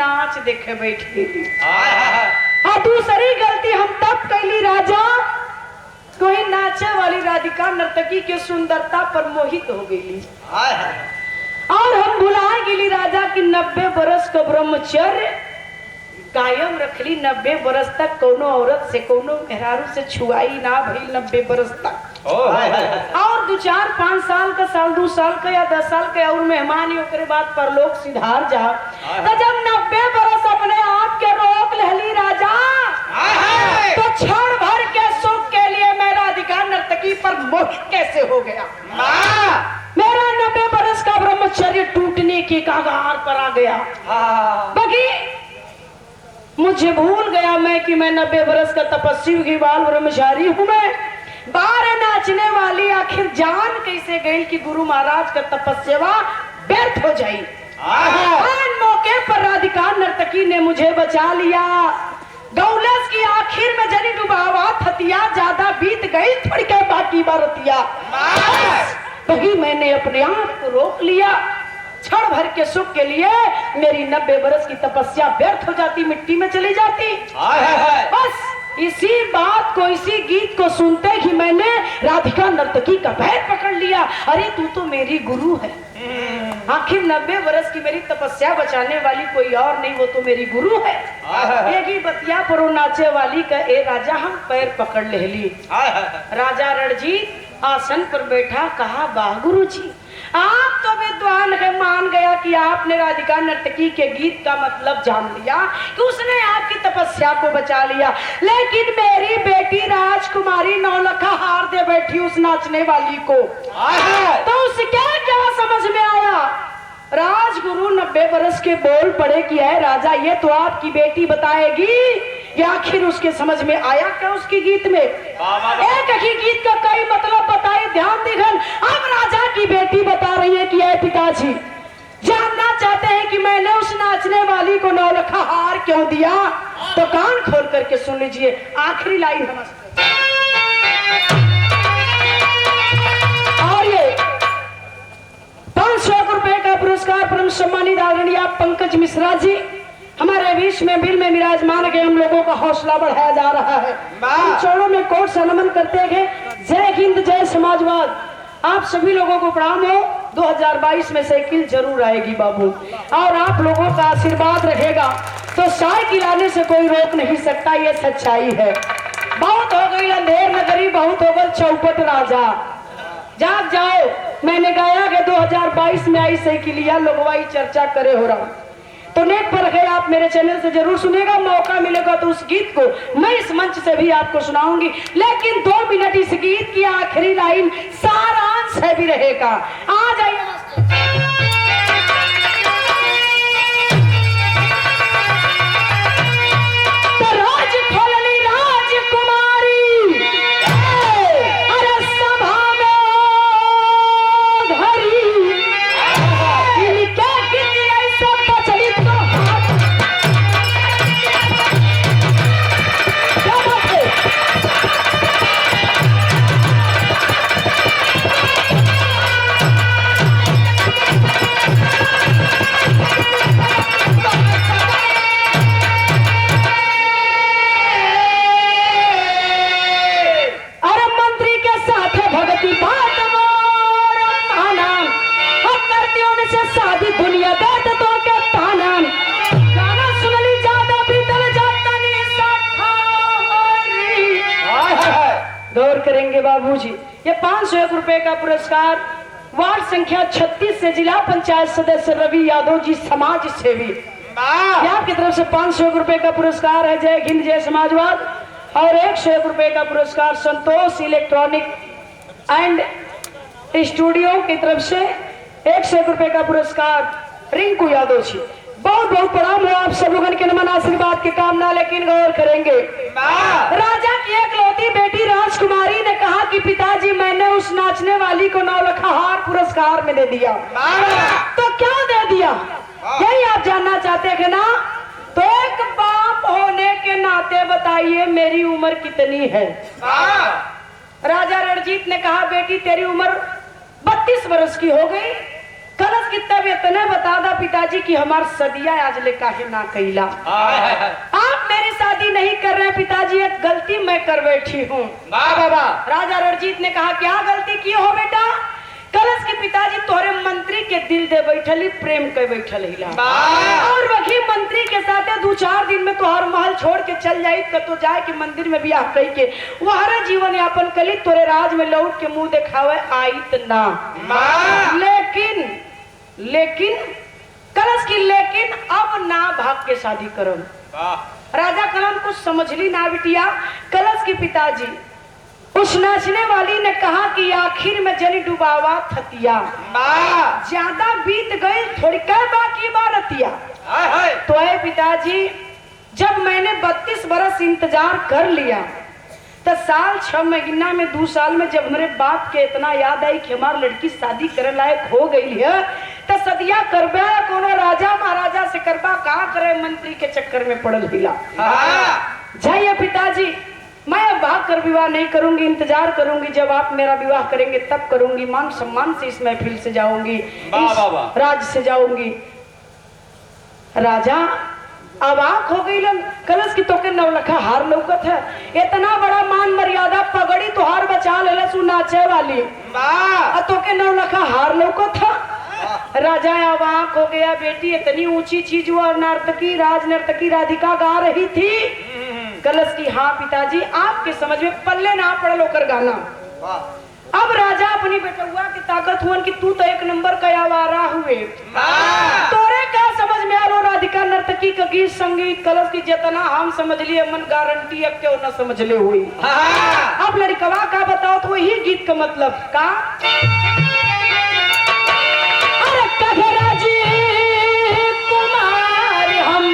नाच देखे बैठी हाँ दूसरी गलती हम तब कैली राजा कोई नाचे वाली राधिका नर्तकी के सुंदरता पर मोहित हो गई और हम भुला गेली राजा की 90 बरस का ब्रह्मचर्य कायम रखली। 90 बरस तक कोनो औरत से कोनो मेहरारू से छुआई ना भई 90 बरस तक और 2 4 5 साल का साल 2 साल का या 10 साल का और मेहमान ओकरे बाद परलोक सिधार जा तो जब 90 बरस अपने आप के रोक लहली राजा तो क्षण भर के सुख के लिए मैं राधिका नर्तकी पर मोहित कैसे हो गया। मेरा 90 बरस का ब्रह्मचर्य टूटने के कगार पर आ गया। बाकी मुझे भूल गया मैं कि मैं 90 बरस का तपस्वी की बाल ब्रह्मचारी हूँ। मैं बाहर नाचने वाली आखिर जान कैसे गई कि गुरु महाराज का तपस्या व्यर्थ हो जाए। मौके पर राधिका नर्तकी ने मुझे बचा लिया। गौलस की आखिर में जनी डुबावा थतिया ज्यादा बीत गई थोड़ी के बाकी बारतिया वही मैंने अपने आप को रोक लिया। क्षण भर के सुख के लिए मेरी 90 बरस की तपस्या व्यर्थ हो जाती मिट्टी में चली जाती। बस इसी बात को इसी गीत को सुनते ही मैंने राधिका नर्तकी का पैर पकड़ लिया। अरे तू तो मेरी गुरु है। आखिर 90 बरस की मेरी तपस्या बचाने वाली कोई और नहीं वो तो मेरी गुरु है। एक ही बतिया पर नाचे वाली का ए राजा हम पैर पकड़ ले ली। राजा रणजीत आसन पर बैठा कहा वाह गुरु जी आप तो विद्वान है। मान गया कि आपने राधिका नर्तकी के गीत का मतलब जान लिया कि उसने आपकी तपस्या को बचा लिया। लेकिन मेरी बेटी राजकुमारी 9 लाख हार दे बैठी उस नाचने वाली को तो उसके क्या समझ में आया। राजगुरु 90 बरस के बोल पड़े कि है राजा ये तो आपकी बेटी बताएगी या आखिर उसके समझ में आया क्या उसके गीत में। एक ही गीत का कई मतलब बताए ध्यान दिखन। अब राजा की बेटी बता रही है कि पिताजी जानना चाहते हैं कि मैंने उस नाचने वाली को 9 लाख हार क्यों दिया तो कान खोल करके सुन लीजिए। आखिरी लाइन नमस्ते। और ये 500 रुपए का पुरस्कार परम सम्मानित आदरणीय पंकज मिश्रा जी हमारे बीच में बिल में विराजमान के हम लोगों का हौसला बढ़ाया जा रहा है। हम चरणों में कोट से नमन करते हैं। जय हिंद जय समाजवाद। आप सभी लोगों को प्रणाम हो। 2022 में साइकिल जरूर आएगी बाबू और आप लोगों का आशीर्वाद रहेगा तो साइकिल आने से कोई रोक नहीं सकता। ये सच्चाई है। बहुत हो गई अंधेर नगरी बहुत हो गई चौपट राजा जाग जाओ। मैंने गाया कि 2022 में आई साइकिलिया लोगवाई चर्चा करे हो रहा तो नेट पर है आप मेरे चैनल से जरूर सुनेगा। मौका मिलेगा तो उस गीत को मैं इस मंच से भी आपको सुनाऊंगी। लेकिन 2 मिनट इस गीत की आखिरी लाइन सारांश है भी रहेगा। आ जाइए तो राज खोलनी राजकुमारी अरे सभा में धरी इनके गीत ऐसा प्रचलित तो करेंगे बाबूजी। ये 501 रुपए का पुरस्कार वार्ड संख्या 36 से जिला पंचायत सदस्य रवि यादव जी समाज सेवी आपकी तरफ से 501 रुपए का पुरस्कार है। जय हिंद जय समाजवाद। और 101 रुपए का पुरस्कार संतोष इलेक्ट्रॉनिक एंड स्टूडियो की तरफ से 101 रुपए का पुरस्कार रिंकू यादव जी। बहुत बहुत प्रणाम हो आप सब लोगों के नमन आशीर्वाद की कामना। लेकिन गौर करेंगे राजा की एकलौती बेटी राजकुमारी ने कहा कि पिताजी मैंने उस नाचने वाली को 9 लाख हार पुरस्कार में दे दिया तो क्या दे दिया यही आप जानना चाहते थे ना। तो एक बाप होने के नाते बताइए मेरी उम्र कितनी है। राजा रणजीत ने कहा बेटी तेरी उम्र 32 वर्ष की हो गई। कलश की तब इतने बता दा पिताजी कि हमार सदिया आज ले काहे ना कैला। आप मेरी शादी नहीं कर रहे पिताजी, एक गलती मैं कर बैठी हूँ। राजा रणजीत ने कहा क्या गलती की हो बेटा? कलश के पिताजी तोहरे मंत्री के दिल दे बैठली, प्रेम के बैठल हिला, और वही मंत्री के साथ 2-4 दिन में तोहर महल छोड़ के चल जाई तो जाए कि मंदिर में ब्याह कई के वहां जीवन यापन कली, तोरे राज में लौट के मुंह दिखावे आईत ना। लेकिन कलश की लेकिन अब ना भाग के शादी करो। राजा कलम कुछ समझली ना बिटिया। कलश के पिताजी उस नाचने वाली ने कहा कि आखिर में जनी डुबावा थतिया, ज्यादा बीत गई थोड़ी क्या बाकी बारतिया। तो है पिताजी जब मैंने 32 बरस इंतजार कर लिया तो साल 6 महीना में 2 साल में जब मेरे बाप के इतना याद आई कि हमारी लड़की शादी करे लायक हो गई है तो सदिया करबा कोनो राजा महाराजा से करबा कहा करे, मंत्री के चक्कर में पड़ल हिला। जाइए पिताजी मैं अब भाग कर विवाह नहीं करूंगी, इंतजार करूंगी जब आप मेरा विवाह करेंगे तब करूंगी, मान सम्मान से इस महफिल से जाऊंगी, इस राज से जाऊंगी। राजा अवाक हो गई कलश की तोके 9 लखा हार लौकत है, इतना बड़ा मान मर्यादा पगड़ी तो हार बचा ले सु नाचे वाली तोके 9 लखा हार लौकत था। राजा अवाक हो गया, बेटी इतनी ऊंची चीज वो नर्तकी राज नर्तकी राधिका गा रही थी। कलश की हाँ पिताजी आपके समझ में पल्ले ना पड़ल होकर गाना। अब राजा अपनी बेटुआ की ताकत हुआ कि तू तो 1 नंबर का आवारा हुए, तोरे क्या समझ में आलो राधिका नर्तकी का गीत संगीत। कलश की जितना हम समझ लिए मन गारंटी अब क्यों न समझ ले हुई। अब लड़कवा का बताओ तो वही गीत का मतलब का। अरे कगराजी कुमार हम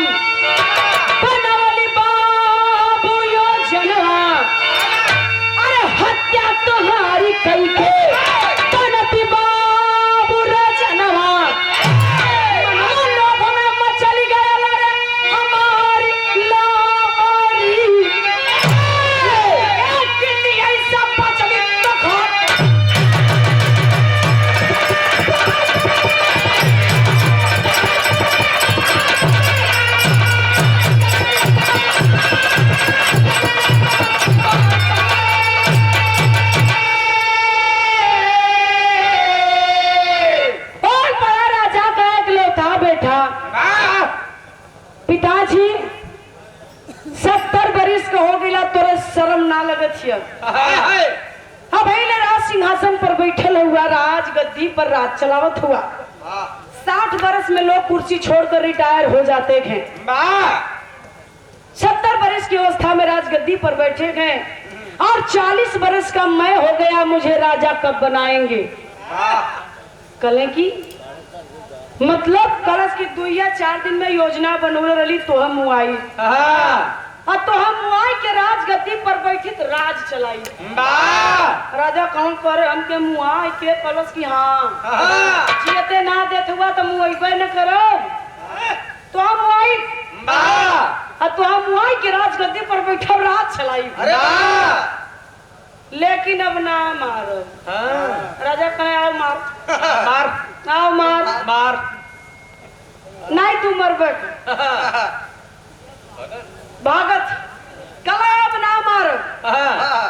बनवली बाबू योजना, अरे हत्या तुम्हारी कई के बनती बाबू रचनवा, लोभ में मचल गया रे हमारी लारी, एक कितनी ऐसा पचली तो खात। पिताजी 70 बरिस का हो गया तोरे शर्म ना लगत है। अब राज सिंहासन पर बैठल हुआ, राज गद्दी पर राज चलावत हुआ। 60 बरस में लोग कुर्सी छोड़कर रिटायर हो जाते हैं। 70 बरस की अवस्था में राज गद्दी पर बैठे हैं और 40 बरस का मैं हो गया, मुझे राजा कब बनाएंगे। कलें की मतलब कलश की 2 या 4 दिन में योजना बनोले रही तो हम मुआई और तो हम मुआई के राज गद्दी पर बैठी तो राज चलाई। राजा कौन करे हमके मुआई के कलश की हाँ जियते ना देत हुआ तो मुआईबे न करो तो हम मुआई और तो हम मुआई के राज गद्दी पर बैठा राज चलाई। लेकिन अब ना मारो। राजा कहे आओ मार मार आओ मार मार नहीं तू मर बैठ भागत कला अब ना मार।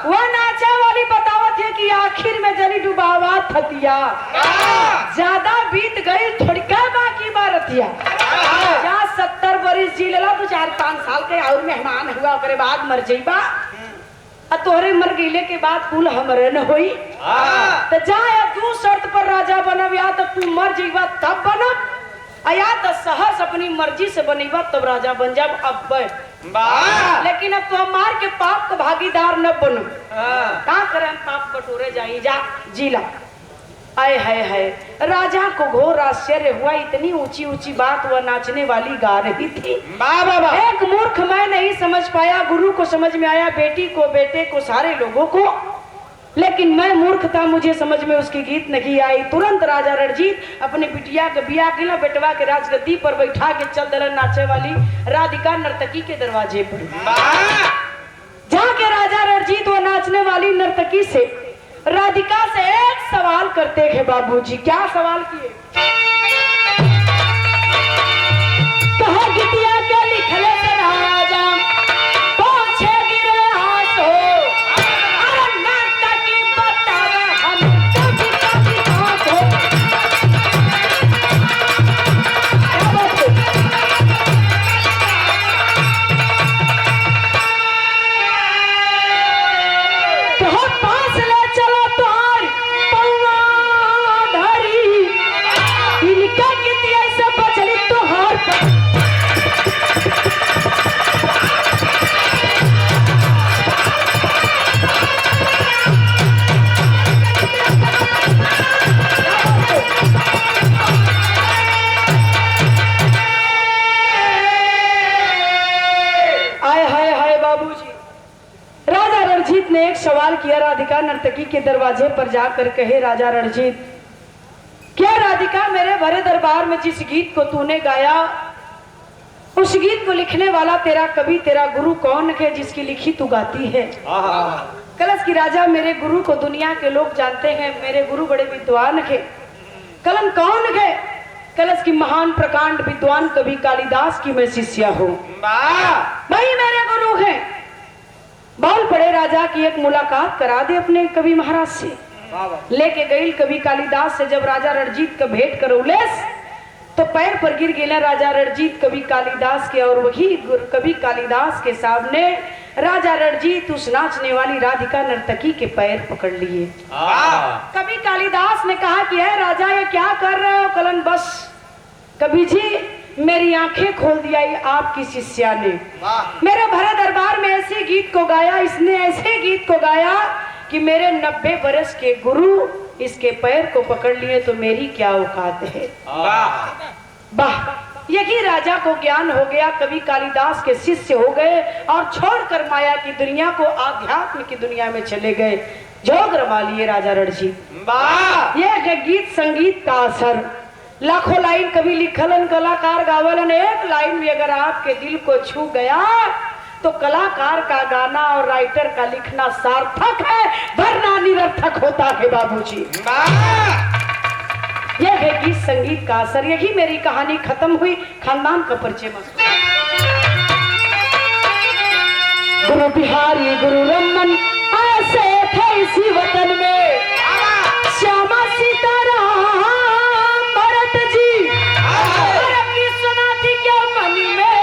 वह नाचा वाली बतावत है कि आखिर में जली डुबावा थतिया, ज्यादा बीत गई थोड़ी क्या बाकी बारतिया। जहाँ 70 बरिस जी लेला तो 4-5 साल के और मेहमान हुआ ओकरे बाद मर जाइबा तोहरे मर गईले के बाद कुल हमरे न होई। तो जाए तू शर्त पर राजा बनब, या तो तू मर जाइबा तब बनब या तो सहस अपनी मर्जी से बनीबा तब राजा बन जाब। अब लेकिन अब तो हम मार के पाप का भागीदार न बनो। क्या करें हम पाप बटोरे जाई जा जिला। आए है राजा को घोर आश्चर्य हुआ, इतनी ऊंची ऊंची बात वह नाचने वाली गा रही थी। एक मूर्ख मैं नहीं समझ पाया, गुरु को समझ में आया, बेटी को बेटे को सारे लोगों को, लेकिन मैं मूर्ख था, मुझे समझ में उसकी गीत नहीं आई। तुरंत राजा रणजीत अपनी बिटिया के बिया के बेटवा के राजगद्दी पर बैठा के चल दल नाचे वाली राधिका नर्तकी के दरवाजे पर। जाके राजा रणजीत वो नाचने वाली नर्तकी से राधिका से एक सवाल करते हैं बाबूजी। क्या सवाल किए? उसने एक सवाल किया राधिका नर्तकी के दरवाजे पर जाकर, कहे राजा रणजीत, क्या राधिका मेरे भरे दरबार में जिस गीत को तूने गाया, उस गीत को लिखने वाला तेरा कवि, तेरा गुरु कौन है जिसकी लिखी तू गाती है? कलश की राजा, मेरे गुरु को दुनिया के लोग जानते हैं, मेरे गुरु बड़े विद्वान है। कलन कौन है? कलश की महान प्रकांड विद्वान कवि कालिदास की मैं शिष्या हूँ, वही मेरे गुरु हैं। बोल पड़े राजा की एक मुलाकात करा दे अपने कवि महाराज से। लेके गई कवि कालिदास से जब राजा रणजीत का भेंट करौलेस, तो पैर पर गिर गए राजा रणजीत कवि कालिदास के, और वही कवि कालिदास के सामने राजा रणजीत उस नाचने वाली राधिका नर्तकी के पैर पकड़ लिए। कवि कालिदास ने कहा कि है राजा ये क्या कर रहे हो? कलन बस कवि जी मेरी आंखें खोल दिया आपकी शिष्या ने, मेरे भरे दरबार में ऐसे गीत को गाया, इसने ऐसे गीत को गाया कि मेरे 90 वर्ष के गुरु इसके पैर को पकड़ लिए, तो मेरी क्या औकात है? वाह! यही राजा को ज्ञान हो गया, कवि कालिदास के शिष्य हो गए और छोड़कर माया की दुनिया को आध्यात्म की दुनिया में चले गए, जोग रमा लिए राजा रणजीत। यह है गीत संगीत का असर। लाखों लाइन कवि लिखलन, कलाकार गावलन, एक लाइन भी अगर आपके दिल को छू गया तो कलाकार का गाना और राइटर का लिखना सार्थक है, वरना निरर्थक होता है बाबूजी। यह है गीत संगीत का असर। यही मेरी कहानी खत्म हुई, खानदान का परिचय मस्त। गुरु बिहारी गुरु रमन ऐसे थे इसी वतन में, श्यामा सीताराम भरत जी की सुना थी क्या मन में।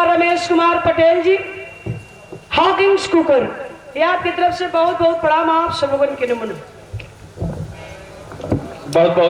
रमेश कुमार पटेल जी, हॉकिंग्स कुकर, ये आपकी तरफ से बहुत बहुत प्रणाम। आप सब लोगों के नमन। बहुत बहुत